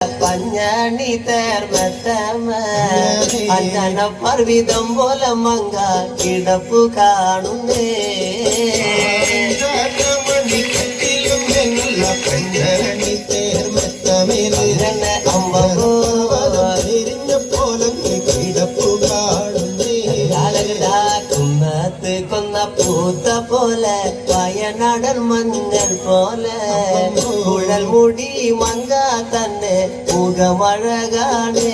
പഞ്ഞാണി തേർമത്തമ അഞ്ചന പർവിതം പോലെ മങ്ക കിടപ്പു കാണുന്നേ പഞ്ഞാണി തേർമത്തമേലിരുന്ന അമ്പോ പോലെ കിടപ്പു കാണുന്നേ കുന്നത്ത് കൊന്ന പൂത്ത പോലെ വയനാടൻ മഞ്ഞൾ പോലെ കുഴൽ മുടി മങ്ക തന്നെ മുഖമഴകാണേ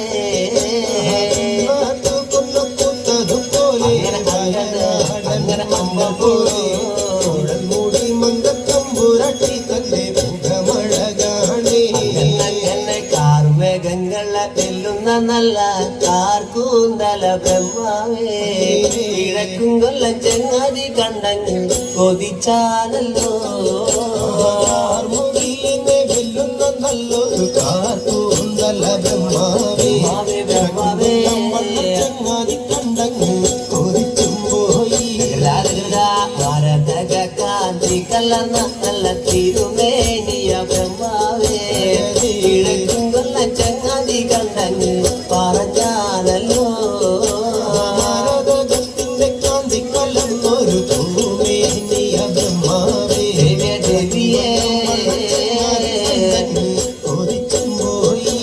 അങ്ങനെ അമ്പോ മുടി മങ്കത്തമ്പുരട്ടി തന്നെ മുഖമഴകാണേ എന്നെ കാർമേഘങ്ങളെ വെല്ലുന്ന നല്ല കാർക്കൂന്തല ബ്രഹ്മാവേ കിഴക്കും കൊല്ലം ചെങ്ങാതി കണ്ടങ്ങ് കൊതിച്ചാലല്ലോ മുടിയിനെ വെല്ലുന്ന നല്ലൊരു കാർക്കൂന്തല ബ്രഹ്മാവേ ബ്രഹ്മാവേ ചങ്ങാതി കണ്ടങ്ങ് കൊതിച്ചും പോയി ഭാരതക കാന്തി കലർന്ന നല്ല തിരുമേനിയ ബ്രഹ്മാവേ കിഴക്കും കൊല്ലം ചങ്ങാതി കണ്ടങ്ങ് പറഞ്ഞാലല്ലോ ഭാരതത്തിന്റെ കാന്തി കലർന്നൊരു തൂമേനിയ ബ്രഹ്മാവേ ദേവിയേ കൊതിച്ചും പോയി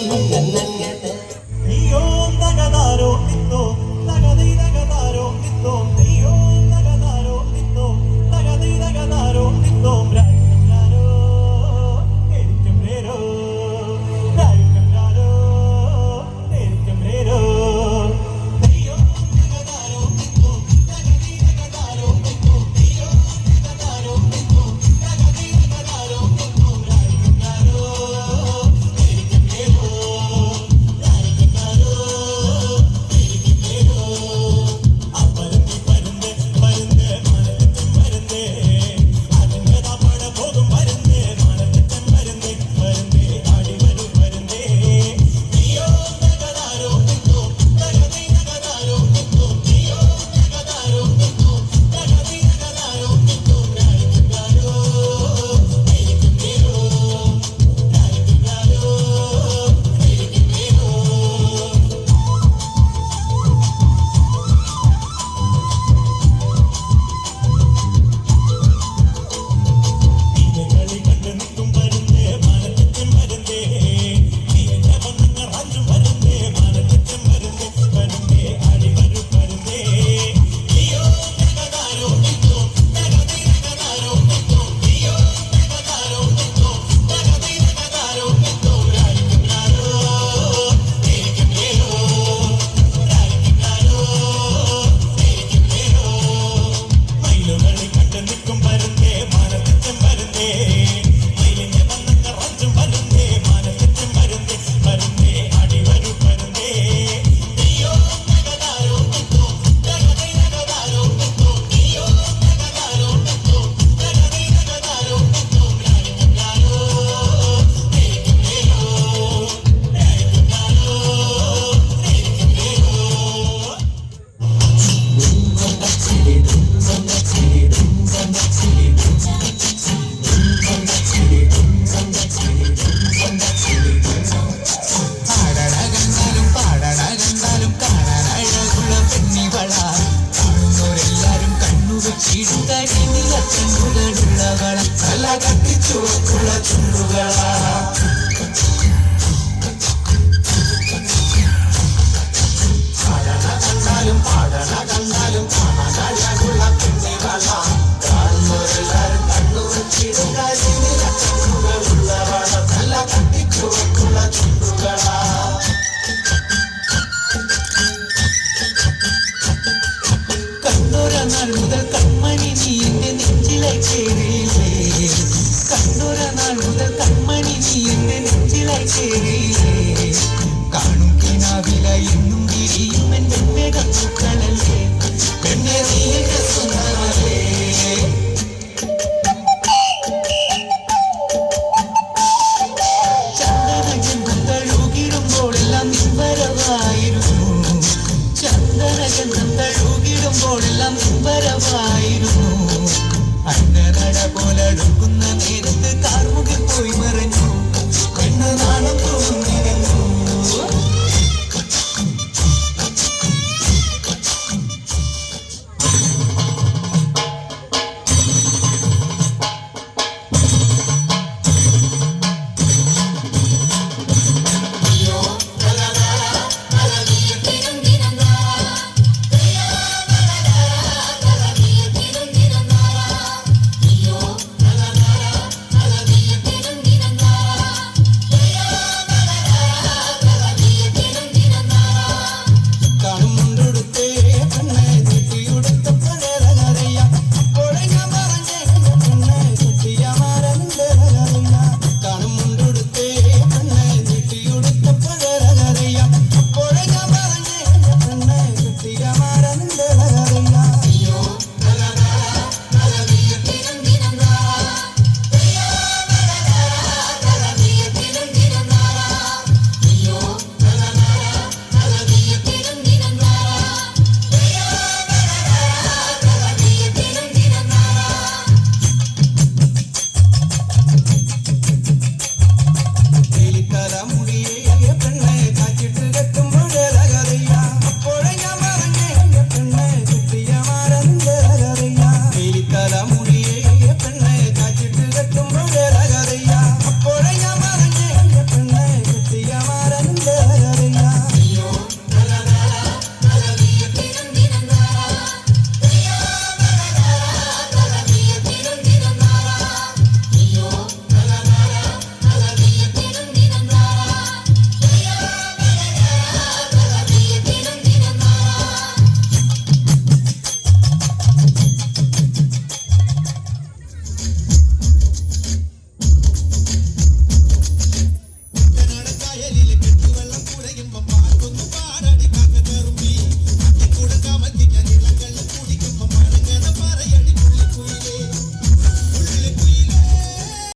കാണും കിനാവില എന്നും വിരിയും എൻ വെണ്ണ കത്തുക്കളല്ലേ പെണ്ണെ നീ സുന്ദര